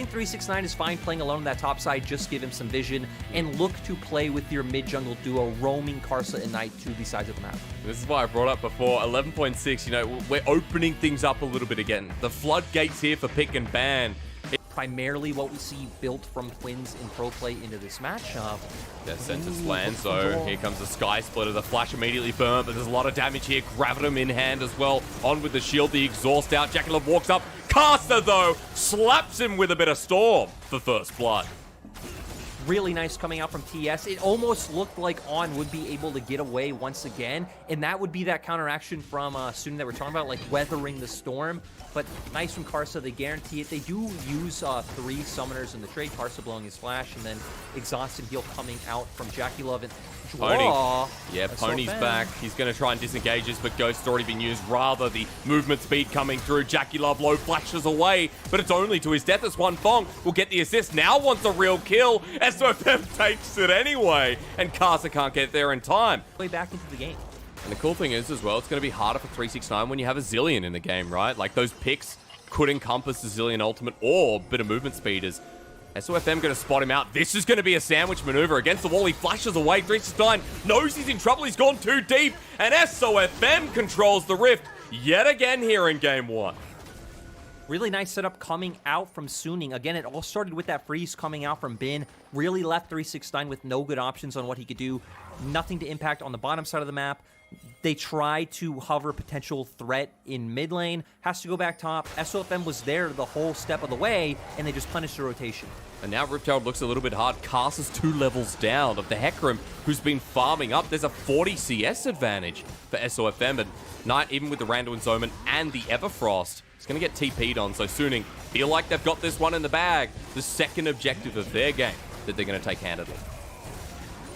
think 369 is fine playing alone on that top side. Just give him some vision and look to play with your mid-jungle duo, roaming Karsa and Knight to the sides of the map. This is why I brought up before, 11.6, you know, we're opening things up a little bit again. The floodgates here for pick and ban. Primarily what we see built from Twins in pro play into this matchup. Their Sentinels land, so here comes the Sky Splitter. The flash immediately burnt, but there's a lot of damage here. Gravitum in hand as well. On with the shield, the exhaust out. JackeyLove walks up. Caster, though, slaps him with a bit of Storm for first blood. Really nice coming out from TES. It almost looked like On would be able to get away once again, and that would be that counteraction from Suning that we're talking about, like weathering the storm. But nice from Karsa, they guarantee it. They do use 3 summoners in the trade. Karsa blowing his flash, and then Exhaust and Heal coming out from JackeyLove and Pony. Draw. Yeah, Pony's back. He's going to try and disengage this, but Ghost's already been used. Rather, the movement speed coming through. JackeyLove low flashes away, but it's only to his death as Huanfeng will get the assist. Now wants a real kill. SOFM takes it anyway, and Karsa can't get there in time. Way back into the game. And the cool thing is as well, it's going to be harder for 369 when you have a Zillion in the game, right? Like those picks could encompass the Zillion ultimate or a bit of movement speed as SOFM going to spot him out. This is going to be a sandwich maneuver against the wall. He flashes away. 369 knows he's in trouble. He's gone too deep. And SOFM controls the rift yet again here in game 1. Really nice setup coming out from Suning. Again, it all started with that freeze coming out from Bin. Really left 369 with no good options on what he could do. Nothing to impact on the bottom side of the map. They try to hover potential threat in mid lane. Has to go back top. SOFM was there the whole step of the way, and they just punished the rotation. And now Riptail looks a little bit hard. Karsa's 2 levels down of the Hecarim, who's been farming up. There's a 40 CS advantage for SOFM, and Knight, even with the Randuin's Omen and the Everfrost, is going to get TP'd on. So Suning feel like they've got this one in the bag. The second objective of their game that they're going to take handedly.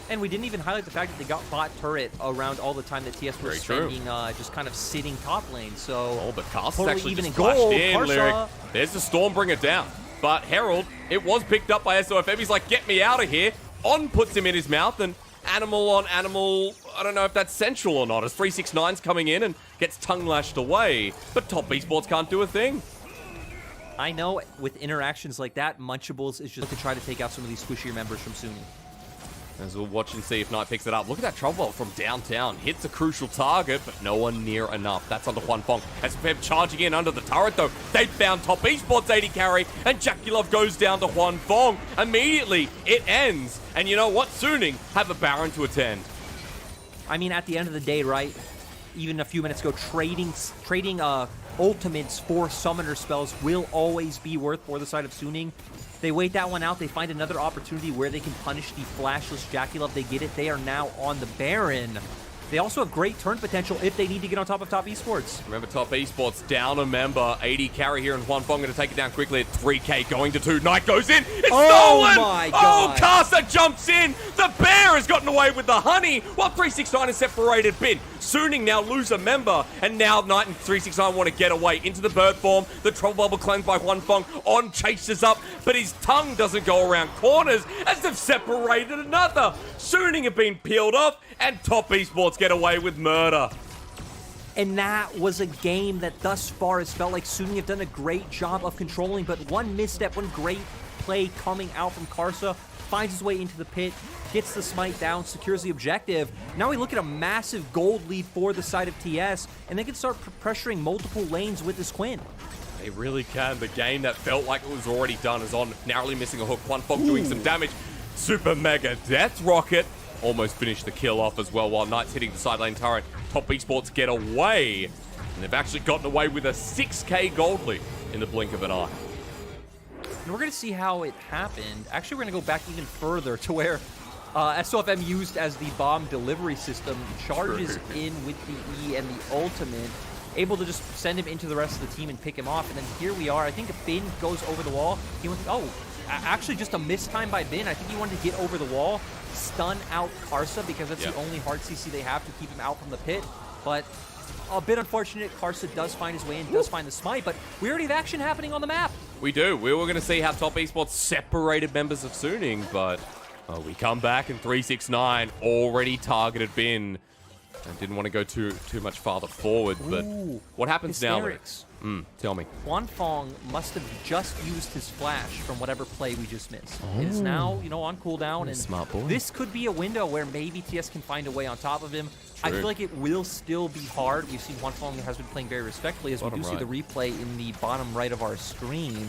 And we didn't even highlight the fact that they got bot turret around all the time that TS was spending just kind of sitting top lane. So, oh, but Karsa's totally actually even just in flashed gold. in, Karsa. Lyric. There's the Stormbringer down. But Herald, it was picked up by SOFM. He's like, get me out of here. On puts him in his mouth, and Animal on Animal, I don't know if that's central or not, as 369's coming in and gets tongue lashed away. But top Esports can't do a thing. I know with interactions like that, Munchables is just to try to take out some of these squishier members from Suning. As we'll watch and see if Knight picks it up. Look at that trouble bolt from downtown. Hits a crucial target, but no one near enough. That's under Huanfeng. As Feb charging in under the turret, though, they found top Esports 80 carry, and JackeyLove goes down to Huanfeng. Immediately, it ends. And you know what? Suning have a Baron to attend. I mean, at the end of the day, right? Even a few minutes ago, trading ultimates for summoner spells will always be worth for the side of Suning. They wait that one out. They find another opportunity where they can punish the flashless JackeyLove. They get it. They are now on the Baron. They also have great turn potential if they need to get on top of top Esports. Remember, top Esports down a member. 80 carry here, and Huanfeng going to take it down quickly at 3k, going to 2. Knight goes in. It's stolen! My God. Oh, Karsa jumps in. The bear has gotten away with the honey, while 369 is separated Bin. Suning now lose a member, and now Knight and 369 want to get away into the bird form. The trouble bubble cleansed by Huanfeng. On chases up, but his tongue doesn't go around corners as they've separated another. Suning have been peeled off, and top Esports get away with murder. And that was a game that thus far has felt like Suning have done a great job of controlling, but one misstep, one great play coming out from Karsa, finds his way into the pit, gets the smite down, secures the objective. Now we look at a massive gold lead for the side of TS, and they can start pressuring multiple lanes with this Quinn. They really can. The game that felt like it was already done is on, narrowly missing a hook. Huanfeng doing some damage. Super Mega Death Rocket almost finished the kill off as well, while Knight's hitting the side lane turret. Top Esports get away, and they've actually gotten away with a 6k gold lead in the blink of an eye. And we're going to see how it happened. Actually, we're going to go back even further to where SOFM used as the bomb delivery system, charges in with the E and the ultimate, able to just send him into the rest of the team and pick him off. And then here we are. I think Bin goes over the wall. He went, actually just a mistime by Bin. I think he wanted to get over the wall, stun out Karsa, because that's the only hard CC they have to keep him out from the pit. But a bit unfortunate. Karsa does find his way in, does find the smite, but we already have action happening on the map. We do. We were going to see how top Esports separated members of Suning, but we come back and 369 already targeted Bin. I didn't want to go too much farther forward, but what happens now? Tell me. Huanfeng must have just used his flash from whatever play we just missed. It is now, on cooldown, and smart boy. this could be a window where maybe TS can find a way on top of him. I feel like it will still be hard. We've seen Huanfeng has been playing very respectfully, as we do see the replay in the bottom right of our screen.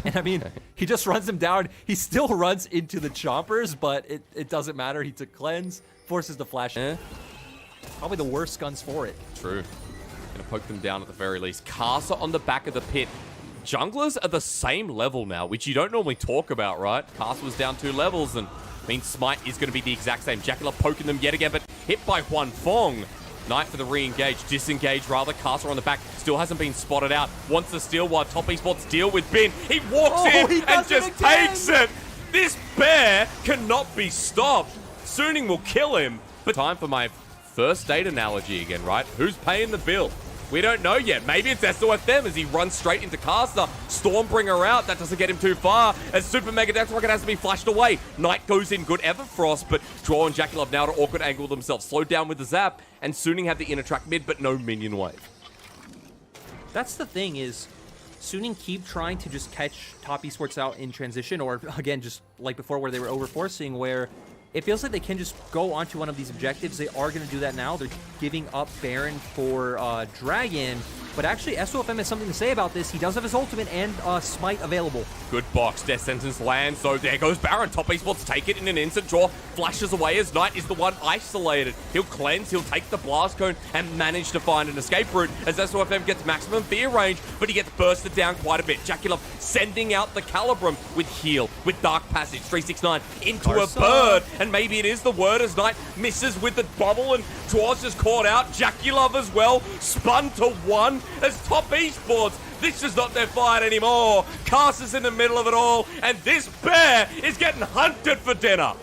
And I mean, he just runs him down. He still runs into the chompers, but it doesn't matter. He took cleanse, forces the flash. Probably the worst guns for it. True. Gonna poke them down at the very least. Casa on the back of the pit. Junglers are the same level now, which you don't normally talk about, right? Casa was down 2 levels, and means Smite is going to be the exact same. Jackalope poking them yet again, but hit by Huanfeng. Knight for the re-engage, disengage rather. Casa on the back, still hasn't been spotted out. Wants to steal while Top Esports deal with Bin. He walks in and just takes it. This bear cannot be stopped. Suning will kill him. But time for my first date analogy again, right? Who's paying the bill? We don't know yet. Maybe it's SOFM as he runs straight into Casa. Stormbringer out. That doesn't get him too far. As Super Mega Death Rocket has to be flashed away. Knight goes in. Good Everfrost, but Draw and Jackalope now to awkward angle themselves. Slowed down with the zap, and Suning have the inner track mid, but no minion wave. That's the thing is, Suning keep trying to just catch Top Esports out in transition, or again, just like before where they were overforcing, where it feels like they can just go onto one of these objectives. They are going to do that now. They're giving up Baron for Dragon. But actually, SOFM has something to say about this. He does have his ultimate and Smite available. Good box. Death Sentence lands. So there goes Baron. Top Esports take it in an instant draw. Flashes away as Knight is the one isolated. He'll cleanse. He'll take the Blast Cone and manage to find an escape route as SOFM gets maximum fear range, but he gets bursted down quite a bit. Jackalope sending out the Calibrum with heal, with Dark Passage. 369 into a bird. And maybe it is the word as Knight misses with the bubble and Draws just caught out. Jackalope as well. Spun to 1 as Top Esports. This is not their fight anymore. Casa's in the middle of it all, and this bear is getting hunted for dinner.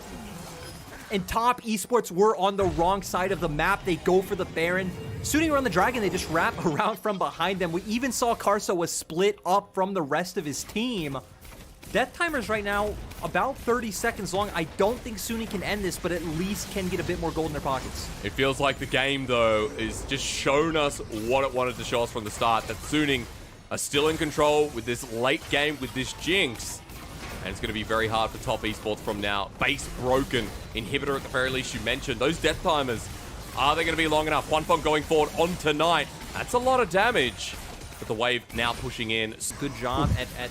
And Top Esports were on the wrong side of the map. They go for the Baron. Suning around the Dragon, they just wrap around from behind them. We even saw Karsa was split up from the rest of his team. Death timers right now about 30 seconds long. I don't think Suning can end this, but at least can get a bit more gold in their pockets. It feels like the game, though, is just shown us what it wanted to show us from the start, that Suning are still in control with this late game, with this Jinx. And it's going to be very hard for Top Esports from now. Base broken. Inhibitor at the very least you mentioned. Those death timers, are they going to be long enough? Huanfeng going forward on tonight. That's a lot of damage. But the wave now pushing in. Good job at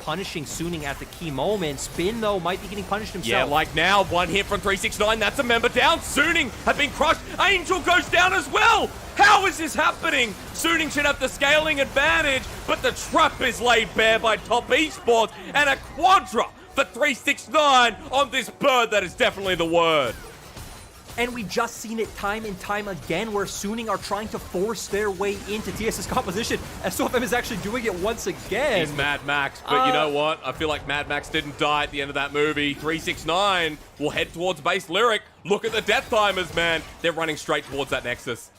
punishing Suning at the key moment. Spin, though, might be getting punished himself. Yeah, like now, one hit from 369. That's a member down. Suning have been crushed. Angel goes down as well. How is this happening? Suning should have the scaling advantage, but the trap is laid bare by Top Esports, and a quadra for 369 on this bird. That is definitely the word. And we've just seen it time and time again where Suning are trying to force their way into TS's composition. SOFM is actually doing it once again. He's Mad Max, but you know what? I feel like Mad Max didn't die at the end of that movie. 369 will head towards base Lyric. Look at the death timers, man. They're running straight towards that Nexus.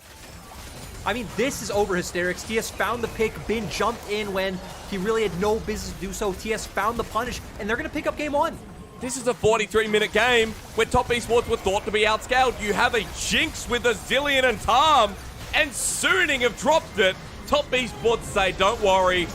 I mean, this is over hysterics. TS found the pick. Bin jumped in when he really had no business to do so. TS found the punish, and they're going to pick up game 1. This is a 43-minute game where Top Esports were thought to be outscaled. You have a Jinx with a Zillion and Tarm, and Suning have dropped it. Top Esports say, don't worry,